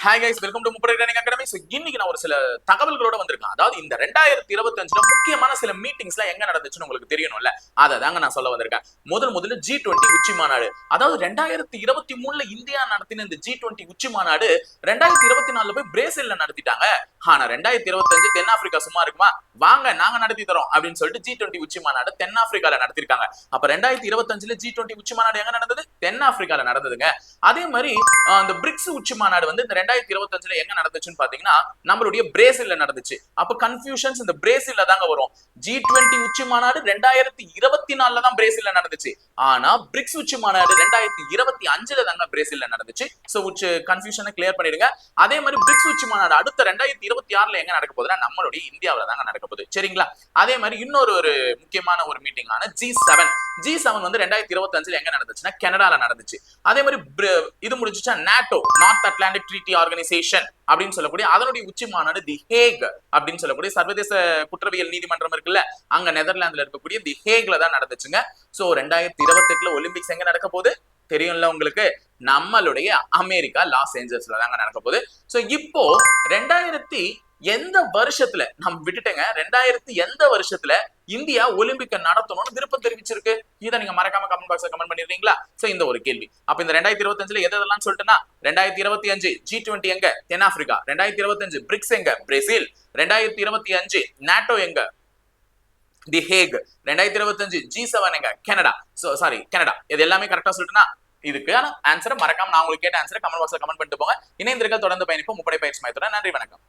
Hi guys, welcome to முப்படை training academy. So இன்னைக்கு நான் ஒரு சில தகவல்களோட வந்திருக்கேன். அதாவது இந்த 2025 முக்கியமான சில மீட்டிங்ஸ்லாம் எங்க நடந்துச்சுன்னு உங்களுக்கு தெரியணும்ல, அதை தாங்க நான் சொல்ல வந்திருக்கேன். முதல்ல G20 உச்சி மாநாடு. அதாவது 2023ல இந்தியா நடத்தின இந்த G20 உச்சி மாநாடு 2024ல போய் பிரேசில்ல நடத்திட்டாங்க. ஆனா 2025 தென்னாப்பிரிக்கா சும்மா இருக்குமா? வாங்க நாங்க நடத்தி தரோம் அப்படின்னு சொல்லிட்டு G20 உச்சி மாநாடு தென்னாப்பிரிக்கால நடத்திருக்காங்க. அப்ப 2025ல G20 உச்சி மாநாடு எங்க நடந்தது? தென்னாப்பிரிக்கால நடந்ததுங்க. அதே மாதிரி அந்த பிரிக்ஸ் உச்சி மாநாடு வந்து இந்த 2025ல எங்க நடந்துச்சுன்னு பாத்தீங்கன்னா நம்மளுடைய பிரேசில்ல நடந்துச்சு. அப்ப கன்ஃபியூஷன்ஸ் இந்த பிரேசில்ல தாங்க வரும். G20 உச்சி மாநாடு 2024ல தான் பிரேசில்ல நடந்துச்சு. ஆனா பிரிக்ஸ் உச்சி மாநாடு 2025ல தாங்க பிரேசில்ல நடந்துச்சு. சோ கன்ஃபியூஷனை கிளியர் பண்ணிடுங்க. அதே மாதிரி பிரிக்ஸ் உச்சி மாநாடு அடுத்த 2026ல எங்க நடக்க போகுதுன்னா நம்மளுடைய இந்தியாவில தாங்க நடக்க போகுது. சரிங்களா? அதே மாதிரி இன்னொரு முக்கியமான ஒரு மீட்டிங்கான G7 வந்து 2025ல எங்க நடந்துச்சுன்னா கனடால நடந்துச்சு. அதே மாதிரி இது முடிஞ்சுச்சா NATO, North Atlantic treaty organisation அப்படின்னு சொல்லக்கூடிய அதனுடைய உச்சி மாநாடு தி ஹேக் அப்படின்னு சொல்லக்கூடிய சர்வதேச குற்றவியல் நீதிமன்றம் இருக்குல்ல, அங்க நெதர்லாந்துல இருக்கக்கூடிய தி ஹேக்ல தான் நடந்துச்சுங்க. சோ 2028ல ஒலிம்பிக்ஸ் எங்க நடக்க போகுது தெரியும்ல உங்களுக்கு, நம்மளுடைய அமெரிக்கா லாஸ் ஏஞ்சல்ஸ்ல தாங்க நடக்க போகுது. சோ இப்போ 2000 எந்த வருஷத்துல நம்ம விட்டுட்டேங்க, 2000 எந்த வருஷத்துல இந்தியா ஒலிம்பிக்க நடத்தணும்னு விருப்பம் தெரிவிச்சிருக்கு? இதை நீங்க மறக்காம கமெண்ட் பாக்ஸ்ல கமெண்ட் பண்ணிடுறீங்களா? சோ இந்த ஒரு கேள்வி. அப்ப இந்த 2025ல எதெல்லாம் சொல்லிட்டுனா 2025 G20 எங்க? தென்னாப்பிரிக்கா. 2025 பிரிக்ஸ் எங்க? பிரேசில். 2025 நாட்டோ எங்க? தி ஹேக். 2025 G7 எங்க? கனடா. கனடா. இது எல்லாமே கரெக்டா சொல்லிட்டுனா இதுக்கான ஆன்சரை மறக்காம நான் உங்களுக்கு கேட்ட ஆன்சரை கமெண்ட் பாக்ஸ்ல கமெண்ட் பண்ணிட்டு போங்க. இணைந்திருக்க தொடர்ந்து பயணிப்போம் முப்படை பயிற்சி மையத்துடன். நன்றி, வணக்கம்.